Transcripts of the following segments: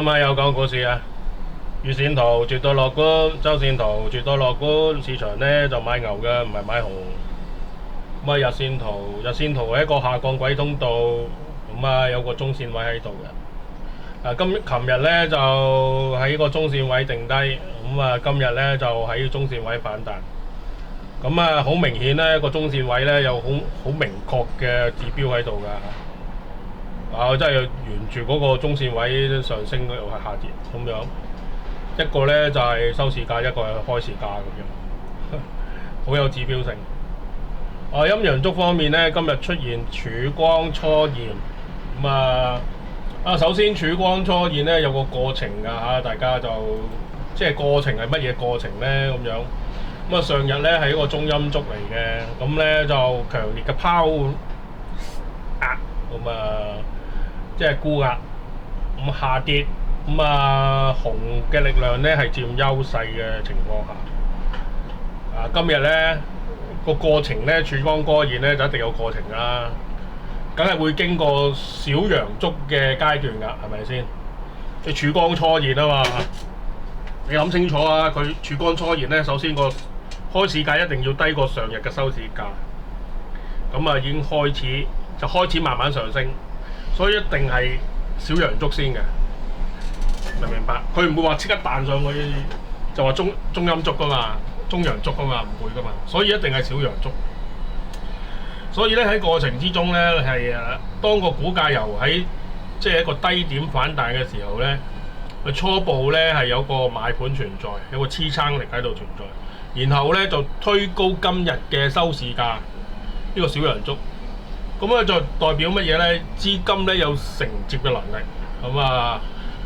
今晚有講股市啊，月線圖絕對樂觀，周線圖絕對樂觀，市場呢就買牛嘅，唔係買熊。咁啊，日線圖係一個下降軌通道，咁啊有個中線位喺度嘅。琴日呢就喺個中線位定低，咁啊今日呢就喺中線位反彈。咁啊好明顯呢個中線位呢有好明確嘅指標喺度㗎。真係沿住嗰個中線位上升又係下跌咁樣，一個呢就係收市價，一個係開市價咁樣，好有指標性。陰陽燭方面呢，今日出現曙光初現，首先曙光初現呢有個過程㗎嚇，大家就即係過程係乜嘢過程呢咁樣。上日呢係一個中陰燭嚟嘅，咁呢就強烈嘅拋壓即係沽壓，下跌，紅嘅力量呢係佔優勢嘅情況下，今日呢個過程呢，曙光初現呢就一定有過程啦，梗係會經過小陽燭嘅階段㗎，係咪先？你曙光初現啊嘛，你諗清楚啊！佢曙光初現呢，首先個開市價一定要低過上日嘅收市價，咁已經開始慢慢上升。所以一定係小陽燭先嘅，明唔明白？佢唔會話即刻彈上去就話中陰燭噶嘛，中陽燭噶嘛，唔會噶嘛。所以一定係小陽燭。所以咧喺過程之中咧係當個股價由喺即係一個低點反彈嘅時候咧，佢初步咧係有個買盤存在，有個支撐力喺度存在，然後咧就推高今日嘅收市價呢個小陽燭。咁就代表乜嘢呢？資金呢有承接嘅能力，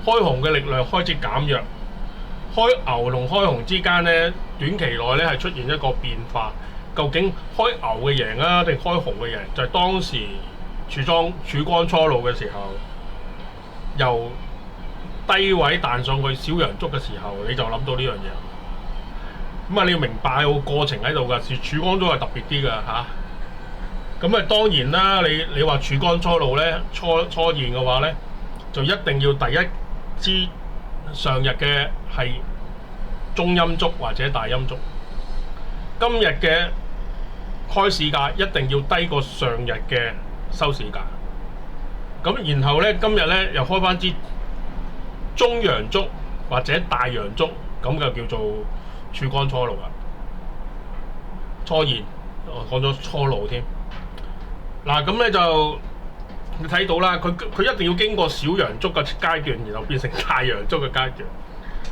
開紅嘅力量開始減弱，開牛同開紅之間呢，短期內呢係出現一個變化。究竟開牛嘅贏啊，定開紅嘅贏？就係當時曙光初露嘅時候，由低位彈上去小陽燭嘅時候，你就諗到呢樣嘢。你要明白個過程喺度㗎，曙光都係特別啲㗎嚇。咁當然啦，你話曙光初露咧，初現嘅話咧，就一定要第一支上日嘅係中陰燭或者大陰燭。今日嘅開市價一定要低過上日嘅收市價。咁然後咧，今日咧又開翻支中陽燭或者大陽燭，咁就叫做曙光初露啦。初現，我講咗初露添。咁咧就你睇到啦，佢一定要經過小陽燭嘅階段，然後變成大陽燭嘅階段，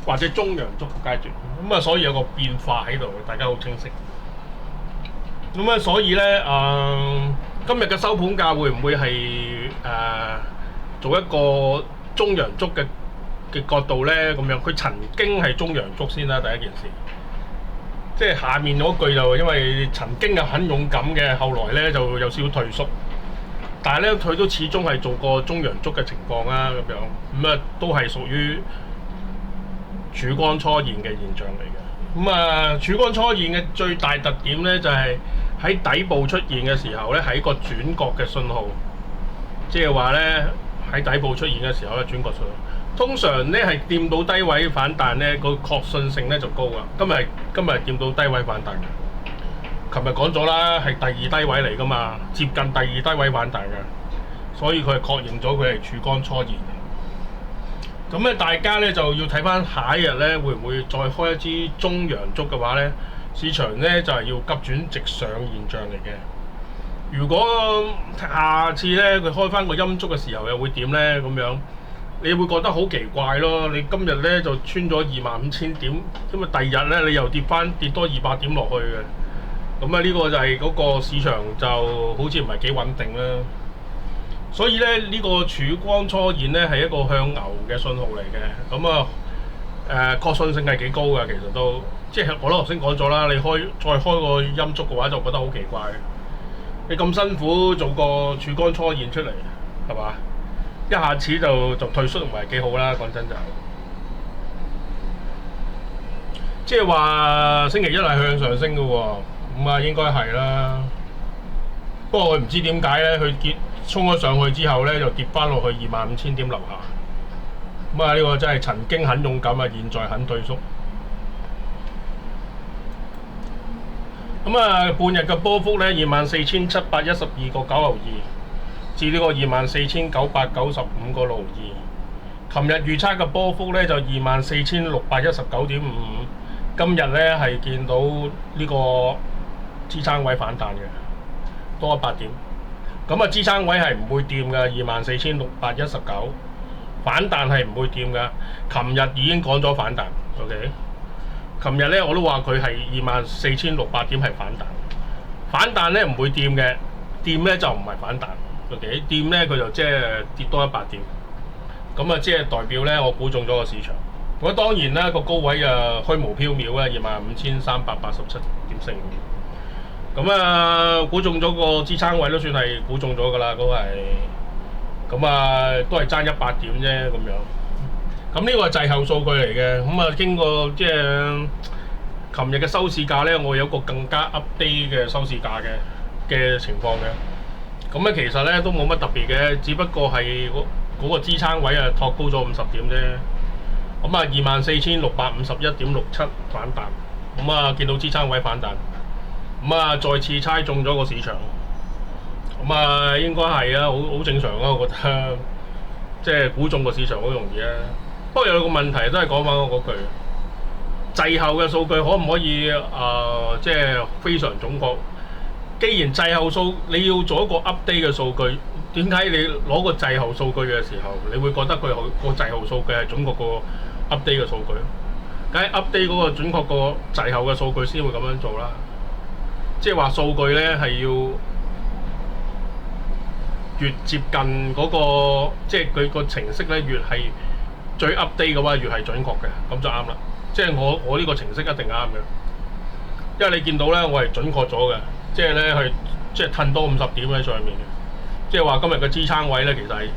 或者中陽燭嘅階段。所以有個變化喺度，大家好清晰。所以咧今日嘅收盤價會唔會係做一個中陽燭嘅角度咧？咁樣佢曾經係中陽燭先啦，第一件事。即係下面嗰句就因為曾經係很勇敢嘅，後來咧就有少少退縮，但係咧佢都始終係做過中陽燭嘅情況啦，咁樣都係屬於曙光初現嘅現象嚟嘅。曙光初現嘅最大特點咧就係喺底部出現嘅時候咧係一個轉角嘅信號，即係話咧喺底部出現嘅時候咧轉角信號。通常咧係掂到低位反彈咧，個確信性咧就高噶。今日掂到低位反彈嘅，琴日講咗啦，係第二低位嚟噶嘛，接近第二低位反彈嘅，所以佢係確認咗佢係曙光初現嘅。咁咧大家咧就要睇翻下一日咧會唔會再開一支中陽燭嘅話咧，市場咧就係要急轉直上現象嚟嘅。如果下次咧佢開翻個陰燭嘅時候又會點咧？咁樣你會覺得好奇怪咯！你今日咧就穿咗25,000點，咁第二日咧你又跌多200點落去嘅，呢個就係嗰個市場就好似唔係幾穩定啦。所以咧呢個曙光初現咧係一個向牛嘅信號嚟嘅，確信性係幾高嘅，其實都即係我都頭先講咗啦。你再開個陰燭嘅話，就覺得好奇怪。你咁辛苦做個曙光初現出嚟，係嘛？一下子就退縮唔係幾好啦，講真就，即係話星期一係向上升嘅喎，應該係啦。不過佢唔知點解咧，佢衝咗上去之後咧，就跌翻落去25,000點樓下。咁啊，呢個真係曾經很勇敢啊，現在很退縮。咁啊，半日嘅波幅咧，24,712.92至呢個24,995.62。琴日預測嘅波幅咧就24,619.55，今日咧係見到呢個支撐位反彈嘅，多咗8點。咁啊，支撐位係唔會掂嘅，24,619，反彈係唔會掂嘅。琴日已經講咗反彈 ，OK。琴日咧我都話佢係24,600點係反彈，反彈咧唔會掂嘅，掂咧就唔係反彈 ，OK。掂咧佢就即係跌多100點。咁啊，即係代表咧，我估中咗個市場。咁當然啦，個高位啊虛無縹緲啦，25,387.45。咁啊，估中咗個支撐位都算係估中咗㗎啦，都係。咁啊，都係爭100點啫咁樣。咁呢個係滯後數據嚟嘅。咁啊，經過即係琴日嘅收市價咧，我有個更加 update 嘅收市價嘅情況嘅。咁咧其實咧都冇乜特別嘅，只不過係嗰個支撐位啊，托高咗50點啫。咁啊，24,651.67反彈。咁啊，見到支撐位反彈。咁啊，再次猜中咗個市場。咁啊，應該係啊，好正常啊，我覺得。即係估中個市場好容易啊。不過有個問題都係講翻嗰句，滯後嘅數據可唔可以即係非常準確？既然滯後數你要做一個 update 嘅數據，點解你攞個滯後數據嘅時候，你會覺得佢個滯後數據係準確過 update 嘅數據？梗係 update 嗰個準確過滯後嘅數據先會咁樣做啦。即係話數據咧係要越接近嗰個，即係佢個程式咧越係最 update 嘅話，越係準確嘅，咁就啱啦。即係我呢個程式一定啱嘅，因為你見到咧，我係準確咗嘅。即係咧，係即係褪多50點喺上面嘅。即係話今日嘅支撐位咧，其實係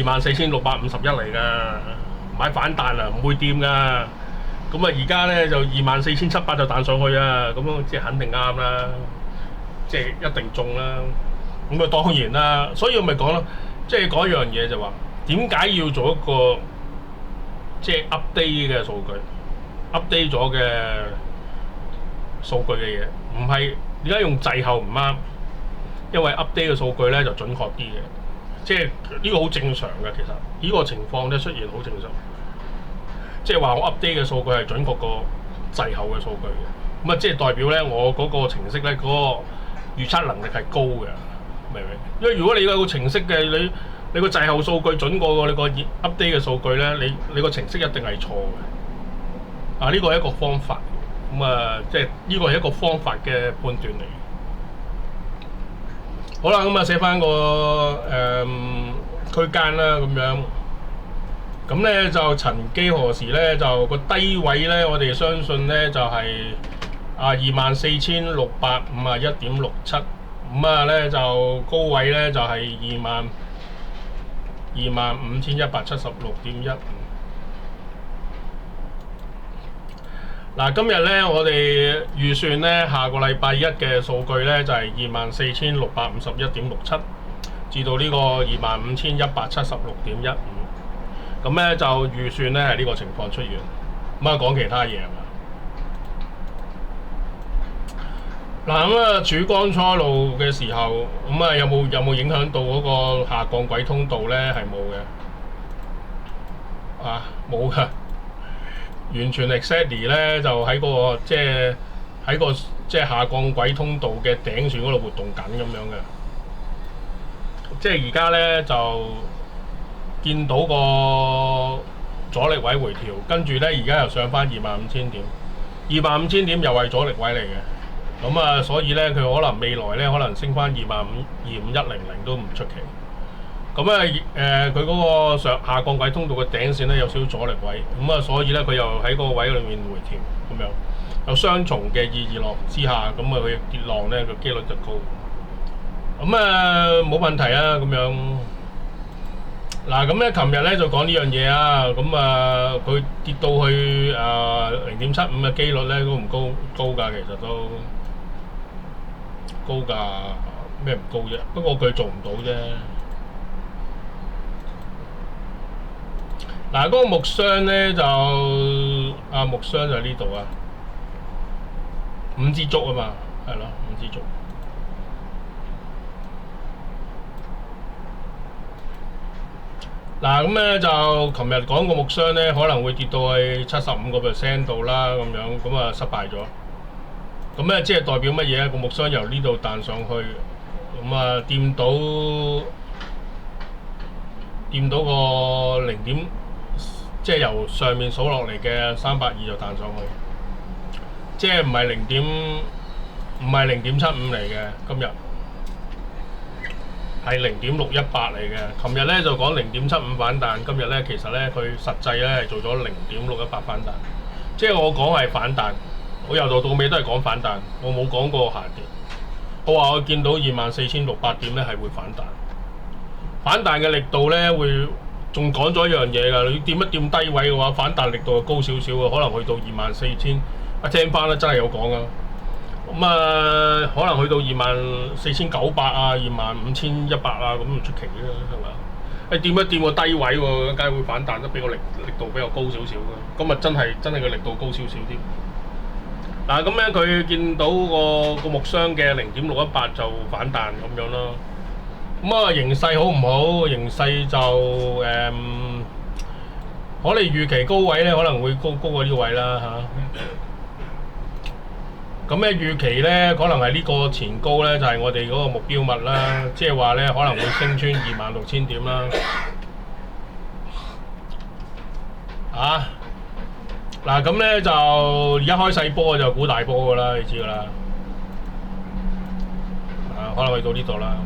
24,651嚟㗎，買反彈啊，唔會掂㗎。咁啊，而家咧就24,700就彈上去啊，咁樣即係肯定啱啦，即係一定中啦。咁啊，當然啦，所以我咪講咯，即係講一樣嘢就話，點解要做一個即係 update 嘅數據 ，update 咗嘅數據嘅嘢，唔係。而家用滯後唔啱，因為 update 嘅數據咧就準確啲嘅，即係呢個好正常嘅。其實呢個情況咧出現好正常，即係話我 update 嘅數據係準確過滯後嘅數據嘅。咁啊，即係代表咧我嗰個程式咧嗰個預測能力係高嘅，明唔明？因為如果你有個程式嘅你個滯後數據準過你個 update 嘅數據咧，你個程式一定係錯嘅。啊，呢個係一個方法。咁啊，即係呢個係一個方法嘅判斷嚟。好啦，咁啊寫翻個區間啦，咁樣。咁咧就曾幾何時咧就個低位咧，我哋相信咧就係24,651.67。咁啊咧就高位咧就係25,176.15。嗱，今日咧我哋預算咧下個禮拜一嘅數據咧就係24,651.67至到呢個25,176.15。咁咧就預算咧係呢個情況出現。咁啊講其他嘢係嘛？嗱，咁啊曙光初露嘅時候，咁啊有冇影響到嗰個下降軌通道咧？係冇嘅。冇㗎。完全 exactly 咧，就喺個即係下降軌通道嘅頂線嗰度活動緊咁樣嘅。即係而家咧就見到個阻力位回調，跟住咧而家又上翻25,000點，25,000點又係阻力位嚟嘅。咁啊，所以咧佢可能未來咧可能升翻25,100都唔出奇。咁啊佢嗰個下降軌通道嘅頂線咧有少少阻力位，咁啊所以咧佢又喺嗰個位裏面回調咁樣，有雙重嘅意義落之下，咁啊佢跌浪咧個機率就高。咁啊冇問題啊咁樣。嗱咁咧，琴日咧就講呢樣嘢啊，咁啊佢跌到去0.75嘅機率咧高唔高？高㗎，其實都高㗎，咩唔高啫？不過佢做唔到啫。嗱嗱，嗰個木箱咧就木箱就喺呢度啊，5支竹啊嘛，係咯，5支竹。嗱咁咧就琴日講個木箱咧可能會跌到去75% 度啦，咁樣咁啊失敗咗。咁咧即係代表乜嘢？個木箱由呢度彈上去，咁啊掂到個零點，即係由上面數落嚟嘅382就彈上去，即係唔係0.75嚟嘅，今日係0.618嚟嘅。琴日咧就講0.75反彈，今日咧其實咧佢實際咧係做咗0.618反彈，即係我講係反彈。我由頭到尾都係講反彈，我冇講過下跌。我話我見到24,600點咧係會反彈，反彈嘅力度咧會仲講咗一樣嘢㗎。你掂一掂低位嘅話，反彈力度就高少少嘅，可能去到24,000。聽翻咧真係有講㗎。咁可能去到24,900啊、25,100啊，咁唔出奇啦，係咪？你掂一掂個低位喎，梗係會反彈得比個力度比較高少少嘅。今日真係個力度高少少啲。嗱咁咧，佢見到個木箱嘅0.618就反彈咁樣咯。咁形勢好唔好？形勢就我哋預期高位咧可能會高過呢個位啦嚇。咁咧預期咧可能係呢個前高咧就係我哋嗰個目標物啦，即係話咧可能會升穿26,000點啦。嗱咁咧就而家開細波就估大波噶啦，你知噶啦。可能去到呢度啦。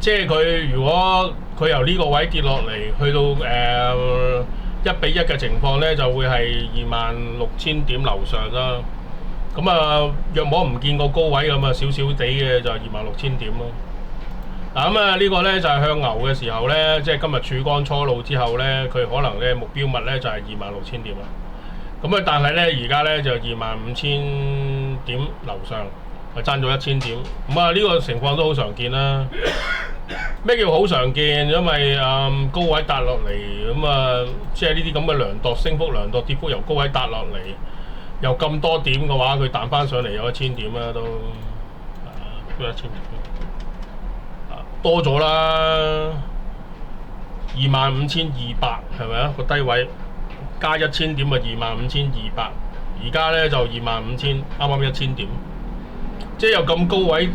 即係佢如果佢由呢個位跌落嚟，去到1比1嘅情況咧，就會係26,000點樓上啦。咁若果唔見個高位咁少少地嘅就26,000點咯。嗱呢個咧就係向牛嘅時候咧，即係今日曙光初露之後咧，佢可能咧目標物咧就係26,000點啦。咁但係咧而家咧就25,000點樓上，係爭咗1,000點。呢個情況都好常見啦。咩叫好常見？因為高位跌落嚟，即係呢啲咁嘅量度升幅、量度跌幅由高位跌落嚟，又咁多點嘅話，佢彈翻上嚟有1,000點啦，都1,000點。多咗啦，25,200係咪啊？個低位加1,000點啊，25,200。而家咧就25,000，啱啱1,000點。即係由咁高位，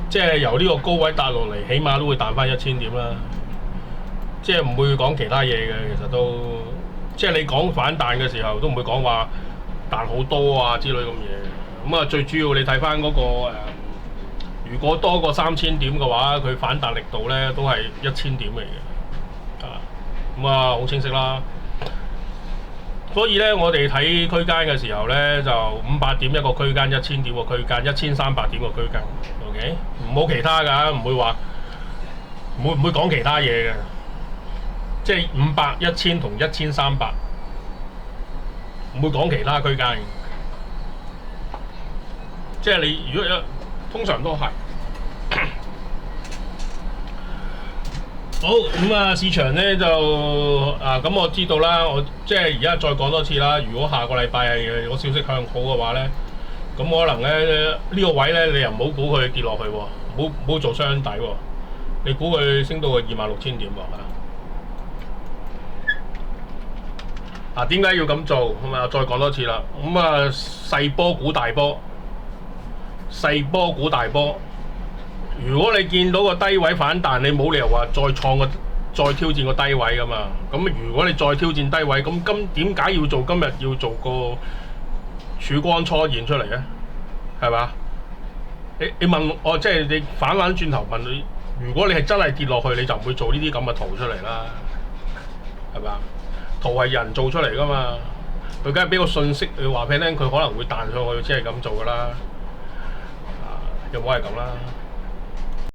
即係由呢個高位跌落嚟，起碼都會彈翻1,000點啦。即係唔會講其他嘢嘅，其實都即係你講反彈嘅時候，都唔會講話彈好多啊之類咁嘢。最主要你睇翻嗰個如果多過3,000點嘅話，佢反彈力度咧都係1,000點嚟嘅，好清晰啦。所以咧，我哋睇區間嘅時候咧，就500點一個區間，1,000點個區間，1,300點個區間。OK， 唔好其他㗎，唔會話唔會講其他嘢嘅，即係500、1,000同1,300，唔會講其他區間嘅。即係你如果通常都係好咁市場咧就咁我知道啦，我即係而家再講多次啦。如果下個禮拜係有消息向好嘅話咧，咁可能咧呢個位咧你又唔好估佢跌落去喎，唔好做雙底喎，你估佢升到去26,000點喎。點解要咁做？再講多次啦。細波估大波。細波估大波，如果你見到個低位反彈，你冇理由話再挑戰個低位噶嘛。咁如果你再挑戰低位，咁點解要做今日要做個曙光初現出嚟咧？係嘛？你問我，即係你反轉頭問你，如果你係真係跌落去，你就唔會做呢啲咁嘅圖出嚟啦，係嘛？圖係人做出嚟噶嘛，佢梗係俾個信息你話俾你聽，佢可能會彈上去，先係咁做噶啦。又冇係咁啦。